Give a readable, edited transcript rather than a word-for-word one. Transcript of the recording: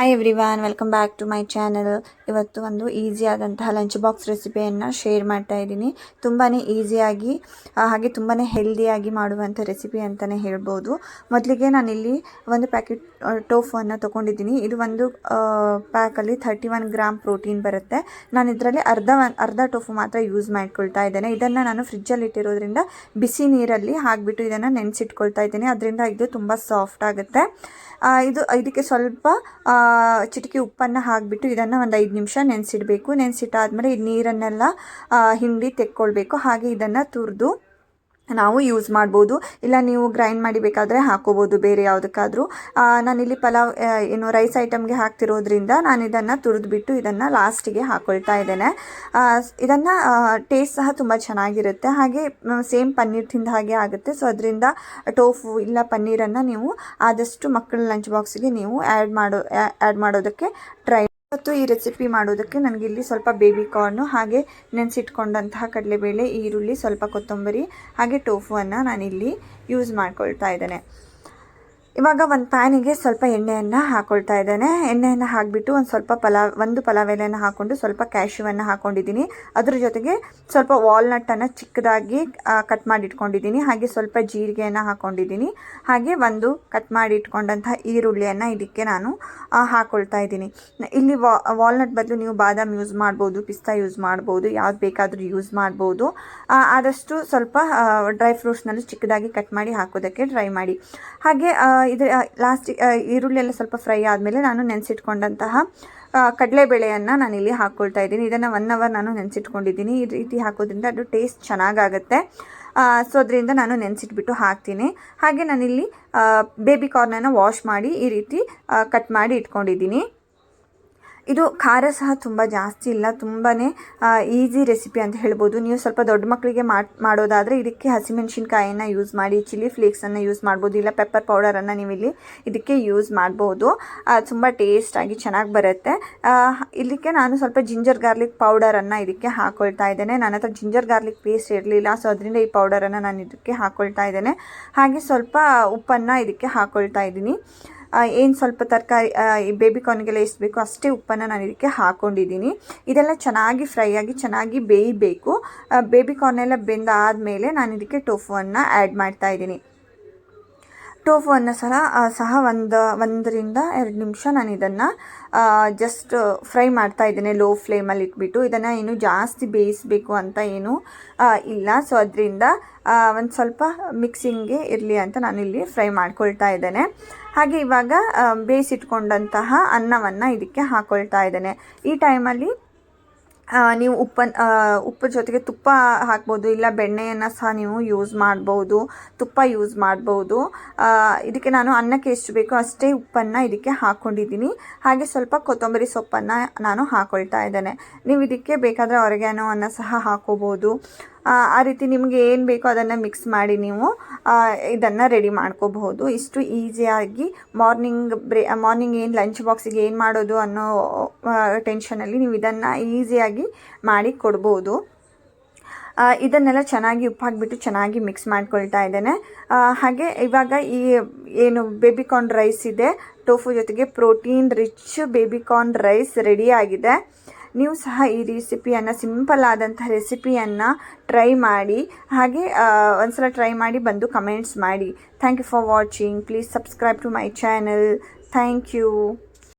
Hi everyone, welcome back to my channel. ಇವತ್ತು ಒಂದು ಈಸಿಯಾದಂತಹ ಲಂಚ್ ಬಾಕ್ಸ್ ರೆಸಿಪಿಯನ್ನು ಶೇರ್ ಮಾಡ್ತಾ ಇದ್ದೀನಿ. ತುಂಬಾ ಈಸಿಯಾಗಿ ಹಾಗೆ ತುಂಬಾ ಹೆಲ್ದಿಯಾಗಿ ಮಾಡುವಂಥ ರೆಸಿಪಿ ಅಂತಲೇ ಹೇಳ್ಬೋದು. ಮೊದಲಿಗೆ ನಾನಿಲ್ಲಿ ಒಂದು ಪ್ಯಾಕೆಟ್ ಟೋಫುವನ್ನು ತೊಗೊಂಡಿದ್ದೀನಿ. ಇದು ಒಂದು ಪ್ಯಾಕಲ್ಲಿ 31 ಗ್ರಾಮ್ ಪ್ರೋಟೀನ್ ಬರುತ್ತೆ. ನಾನು ಇದರಲ್ಲಿ ಅರ್ಧ ಟೋಫು ಮಾತ್ರ ಯೂಸ್ ಮಾಡ್ಕೊಳ್ತಾ ಇದ್ದೇನೆ. ಇದನ್ನು ನಾನು ಫ್ರಿಜ್ಜಲ್ಲಿ ಇಟ್ಟಿರೋದ್ರಿಂದ ಬಿಸಿ ನೀರಲ್ಲಿ ಹಾಕಿಬಿಟ್ಟು ಇದನ್ನು ನೆನೆಸಿಟ್ಕೊಳ್ತಾ ಇದ್ದೀನಿ. ಅದರಿಂದ ಇದು ತುಂಬ ಸಾಫ್ಟ್ ಆಗುತ್ತೆ. ಇದಕ್ಕೆ ಸ್ವಲ್ಪ ಚಿಟಿಕೆ ಉಪ್ಪನ್ನು ಹಾಕಿಬಿಟ್ಟು ಇದನ್ನು ಒಂದು 5 ನಿಮಿಷ ನೆನೆಸಿಡಬೇಕು. ನೆನೆಸಿಟ್ಟಾದಮೇಲೆ ಈ ನೀರನ್ನೆಲ್ಲ ಹಿಂಡಿ ತೆಕ್ಕೊಳ್ಬೇಕು. ಹಾಗೆ ಇದನ್ನು ತುರಿದು ನಾವು ಯೂಸ್ ಮಾಡ್ಬೋದು. ಇಲ್ಲ ನೀವು ಗ್ರೈಂಡ್ ಮಾಡಿ ಬೇಕಾದರೆ ಹಾಕೋಬೋದು ಬೇರೆ ಯಾವುದಕ್ಕಾದರೂ. ನಾನಿಲ್ಲಿ ಪಲಾವ್ ರೈಸ್ ಐಟಮ್ಗೆ ಹಾಕ್ತಿರೋದ್ರಿಂದ ನಾನು ಇದನ್ನು ತುರಿದ್ಬಿಟ್ಟು ಇದನ್ನು ಲಾಸ್ಟಿಗೆ ಹಾಕ್ಕೊಳ್ತಾ ಇದ್ದೇನೆ. ಇದನ್ನು ಟೇಸ್ಟ್ ಸಹ ತುಂಬ ಚೆನ್ನಾಗಿರುತ್ತೆ. ಹಾಗೆ ಸೇಮ್ ಪನ್ನೀರ್ ತಿಂದ ಹಾಗೆ ಆಗುತ್ತೆ. ಸೊ ಅದರಿಂದ ಟೋಫು ಇಲ್ಲ ಪನ್ನೀರನ್ನು ನೀವು ಆದಷ್ಟು ಮಕ್ಕಳ ಲಂಚ್ ಬಾಕ್ಸಿಗೆ ನೀವು ಆ್ಯಡ್ ಮಾಡೋದಕ್ಕೆ ಟ್ರೈ. ಇವತ್ತು ಈ ರೆಸಿಪಿ ಮಾಡೋದಕ್ಕೆ ನನಗೆ ಇಲ್ಲಿ ಸ್ವಲ್ಪ ಬೇಬಿ ಕಾರ್ನು, ಹಾಗೆ ನೆನೆಸಿಟ್ಕೊಂಡಂತಹ ಕಡಲೆಬೇಳೆ, ಈರುಳ್ಳಿ, ಸ್ವಲ್ಪ ಕೊತ್ತಂಬರಿ ಹಾಗೆ ಟೋಫುವನ್ನು ನಾನಿಲ್ಲಿ ಯೂಸ್ ಮಾಡ್ಕೊಳ್ತಾ ಇದ್ದೇನೆ. ಇವಾಗ ಒಂದು ಪ್ಯಾನಿಗೆ ಸ್ವಲ್ಪ ಎಣ್ಣೆಯನ್ನು ಹಾಕ್ಕೊಳ್ತಾ ಇದ್ದೇನೆ. ಎಣ್ಣೆಯನ್ನು ಹಾಕಿಬಿಟ್ಟು ಒಂದು ಪಲಾವ್ ಎಲೆಯನ್ನು ಹಾಕ್ಕೊಂಡು ಸ್ವಲ್ಪ ಕ್ಯಾಶ್ಯೂವನ್ನು ಹಾಕ್ಕೊಂಡಿದ್ದೀನಿ. ಅದ್ರ ಜೊತೆಗೆ ಸ್ವಲ್ಪ ವಾಲ್ನಟ್ಟನ್ನು ಚಿಕ್ಕದಾಗಿ ಕಟ್ ಮಾಡಿ ಇಟ್ಕೊಂಡಿದ್ದೀನಿ. ಹಾಗೆ ಸ್ವಲ್ಪ ಜೀರಿಗೆಯನ್ನು ಹಾಕ್ಕೊಂಡಿದ್ದೀನಿ. ಹಾಗೆ ಒಂದು ಕಟ್ ಮಾಡಿ ಇಟ್ಕೊಂಡಂತಹ ಈರುಳ್ಳಿಯನ್ನು ಇದಕ್ಕೆ ನಾನು ಹಾಕ್ಕೊಳ್ತಾ ಇದ್ದೀನಿ. ಇಲ್ಲಿ ವಾಲ್ನಟ್ ಬದಲು ನೀವು ಬಾದಾಮ್ ಯೂಸ್ ಮಾಡ್ಬೋದು, ಪಿಸ್ತಾ ಯೂಸ್ ಮಾಡ್ಬೋದು, ಯಾವ್ದು ಬೇಕಾದರೂ ಯೂಸ್ ಮಾಡ್ಬೋದು. ಆದಷ್ಟು ಸ್ವಲ್ಪ ಡ್ರೈ ಫ್ರೂಟ್ಸ್ನಲ್ಲಿ ಚಿಕ್ಕದಾಗಿ ಕಟ್ ಮಾಡಿ ಹಾಕೋದಕ್ಕೆ ಟ್ರೈ ಮಾಡಿ. ಹಾಗೆ ಇದು ಲಾಸ್ಟಿಗೆ ಈರುಳ್ಳಿ ಎಲ್ಲ ಸ್ವಲ್ಪ ಫ್ರೈ ಆದಮೇಲೆ ನಾನು ನೆನೆಸಿಟ್ಕೊಂಡಂತಹ ಕಡಲೆಬೇಳೆಯನ್ನು ನಾನಿಲ್ಲಿ ಹಾಕ್ಕೊಳ್ತಾ ಇದ್ದೀನಿ. ಇದನ್ನು 1 ಅವರ್ ನಾನು ನೆನೆಸಿಟ್ಕೊಂಡಿದ್ದೀನಿ. ಈ ರೀತಿ ಹಾಕೋದ್ರಿಂದ ಅದು ಟೇಸ್ಟ್ ಚೆನ್ನಾಗಾಗುತ್ತೆ. ಸೊ ಅದರಿಂದ ನಾನು ನೆನೆಸಿಟ್ಬಿಟ್ಟು ಹಾಕ್ತೀನಿ. ಹಾಗೆ ನಾನಿಲ್ಲಿ ಬೇಬಿ ಕಾರ್ನನ್ನು ವಾಶ್ ಮಾಡಿ ಈ ರೀತಿ ಕಟ್ ಮಾಡಿ ಇಟ್ಕೊಂಡಿದ್ದೀನಿ. ಇದು ಖಾರ ಸಹ ತುಂಬ ಜಾಸ್ತಿ ಇಲ್ಲ, ತುಂಬಾ ಈಸಿ ರೆಸಿಪಿ ಅಂತ ಹೇಳ್ಬೋದು. ನೀವು ಸ್ವಲ್ಪ ದೊಡ್ಡ ಮಕ್ಕಳಿಗೆ ಮಾಡೋದಾದರೆ ಇದಕ್ಕೆ ಹಸಿಮೆಣಸಿನ್ಕಾಯಿಯನ್ನು ಯೂಸ್ ಮಾಡಿ, ಚಿಲ್ಲಿ ಫ್ಲೇಕ್ಸನ್ನು ಯೂಸ್ ಮಾಡ್ಬೋದು, ಇಲ್ಲ ಪೆಪ್ಪರ್ ಪೌಡರನ್ನು ನೀವು ಇಲ್ಲಿ ಇದಕ್ಕೆ ಯೂಸ್ ಮಾಡ್ಬೋದು. ತುಂಬ ಟೇಸ್ಟಾಗಿ ಚೆನ್ನಾಗಿ ಬರುತ್ತೆ. ಇದಕ್ಕೆ ನಾನು ಸ್ವಲ್ಪ ಜಿಂಜರ್ ಗಾರ್ಲಿಕ್ ಪೌಡರನ್ನು ಇದಕ್ಕೆ ಹಾಕ್ಕೊಳ್ತಾ ಇದ್ದೇನೆ. ನನ್ನ ಹತ್ರ ಜಿಂಜರ್ ಗಾರ್ಲಿಕ್ ಪೇಸ್ಟ್ ಇರಲಿಲ್ಲ, ಸೊ ಅದರಿಂದ ಈ ಪೌಡರನ್ನು ನಾನು ಇದಕ್ಕೆ ಹಾಕ್ಕೊಳ್ತಾ ಇದ್ದೇನೆ. ಹಾಗೆ ಸ್ವಲ್ಪ ಉಪ್ಪನ್ನು ಇದಕ್ಕೆ ಹಾಕ್ಕೊಳ್ತಾ ಇದ್ದೀನಿ. ಏನು ಸ್ವಲ್ಪ ತರಕಾರಿ ಬೇಬಿ ಕಾರ್ನಿಗೆಲ್ಲ ಎಷ್ಟು ಬೇಕೋ ಅಷ್ಟೇ ಉಪ್ಪನ್ನು ನಾನು ಇದಕ್ಕೆ ಹಾಕ್ಕೊಂಡಿದ್ದೀನಿ. ಇದೆಲ್ಲ ಚೆನ್ನಾಗಿ ಫ್ರೈ ಆಗಿ ಚೆನ್ನಾಗಿ ಬೇಯಬೇಕು. ಬೇಬಿ ಕಾರ್ನೆಲ್ಲ ಬೆಂದಾದಮೇಲೆ ನಾನು ಇದಕ್ಕೆ ಟೋಫುವನ್ನು ಆ್ಯಡ್ ಮಾಡ್ತಾ ಇದ್ದೀನಿ. ಟೋಫುವನ್ನು ಸಹ 1 ರಿಂದ 2 ನಿಮಿಷ ನಾನು ಇದನ್ನು ಜಸ್ಟ್ ಫ್ರೈ ಮಾಡ್ತಾ ಇದ್ದೇನೆ ಲೋ ಫ್ಲೇಮಲ್ಲಿ ಇಟ್ಬಿಟ್ಟು. ಇದನ್ನು ಏನು ಜಾಸ್ತಿ ಬೇಯಿಸಬೇಕು ಅಂತ ಏನೂ ಇಲ್ಲ. ಸೊ ಅದರಿಂದ ಒಂದು ಸ್ವಲ್ಪ ಮಿಕ್ಸಿಂಗ್ಗೆ ಇರಲಿ ಅಂತ ನಾನಿಲ್ಲಿ ಫ್ರೈ ಮಾಡ್ಕೊಳ್ತಾ ಇದ್ದೇನೆ. ಹಾಗೆ ಇವಾಗ ಬೇಯಿಸಿಟ್ಕೊಂಡಂತಹ ಅನ್ನವನ್ನು ಇದಕ್ಕೆ ಹಾಕ್ಕೊಳ್ತಾ ಇದ್ದೇನೆ. ಈ ಟೈಮಲ್ಲಿ ನೀವು ಉಪ್ಪು ಜೊತೆಗೆ ತುಪ್ಪ ಹಾಕ್ಬೋದು, ಇಲ್ಲ ಬೆಣ್ಣೆಯನ್ನು ಸಹ ನೀವು ಯೂಸ್ ಮಾಡ್ಬೋದು, ತುಪ್ಪ ಯೂಸ್ ಮಾಡ್ಬೋದು. ಇದಕ್ಕೆ ನಾನು ಅನ್ನಕ್ಕೆ ಎಷ್ಟು ಬೇಕೋ ಅಷ್ಟೇ ಉಪ್ಪನ್ನು ಇದಕ್ಕೆ ಹಾಕ್ಕೊಂಡಿದ್ದೀನಿ. ಹಾಗೆ ಸ್ವಲ್ಪ ಕೊತ್ತಂಬರಿ ಸೊಪ್ಪನ್ನು ನಾನು ಹಾಕ್ಕೊಳ್ತಾ ಇದ್ದೇನೆ. ನೀವು ಇದಕ್ಕೆ ಬೇಕಾದರೆ ಆರಿಗ್ಯಾನೋವನ್ನು ಸಹ ಹಾಕ್ಕೋಬೋದು. ಆ ರೀತಿ ನಿಮಗೆ ಏನು ಬೇಕೋ ಅದನ್ನು ಮಿಕ್ಸ್ ಮಾಡಿ ನೀವು ಇದನ್ನು ರೆಡಿ ಮಾಡ್ಕೋಬಹುದು. ಇಷ್ಟು ಈಸಿಯಾಗಿ ಮಾರ್ನಿಂಗ್ ಏನು ಲಂಚ್ ಬಾಕ್ಸಿಗೆ ಏನು ಮಾಡೋದು ಅನ್ನೋ ಟೆನ್ಷನಲ್ಲಿ ನೀವು ಇದನ್ನು ಈಸಿಯಾಗಿ ಮಾಡಿ ಕೊಡ್ಬೋದು. ಇದನ್ನೆಲ್ಲ ಚೆನ್ನಾಗಿ ಉಪ್ಪು ಹಾಕಿಬಿಟ್ಟು ಚೆನ್ನಾಗಿ ಮಿಕ್ಸ್ ಮಾಡ್ಕೊಳ್ತಾ ಇದ್ದೇನೆ. ಹಾಗೆ ಇವಾಗ ಈ ಏನು ಬೇಬಿ ಕಾರ್ನ್ ರೈಸ್ ಇದೆ, ಟೋಫು ಜೊತೆಗೆ protein rich baby corn rice ready ಆಗಿದೆ. ನೀವು ಸಹ ಈ ರೆಸಿಪಿಯನ್ನು, ಸಿಂಪಲ್ ಆದಂಥ ರೆಸಿಪಿಯನ್ನು ಟ್ರೈ ಮಾಡಿ. ಹಾಗೆ ಒಂದ್ಸಲ ಟ್ರೈ ಮಾಡಿ ಬಂದು ಕಮೆಂಟ್ಸ್ ಮಾಡಿ. Thank you for watching. Please subscribe to my channel. Thank you.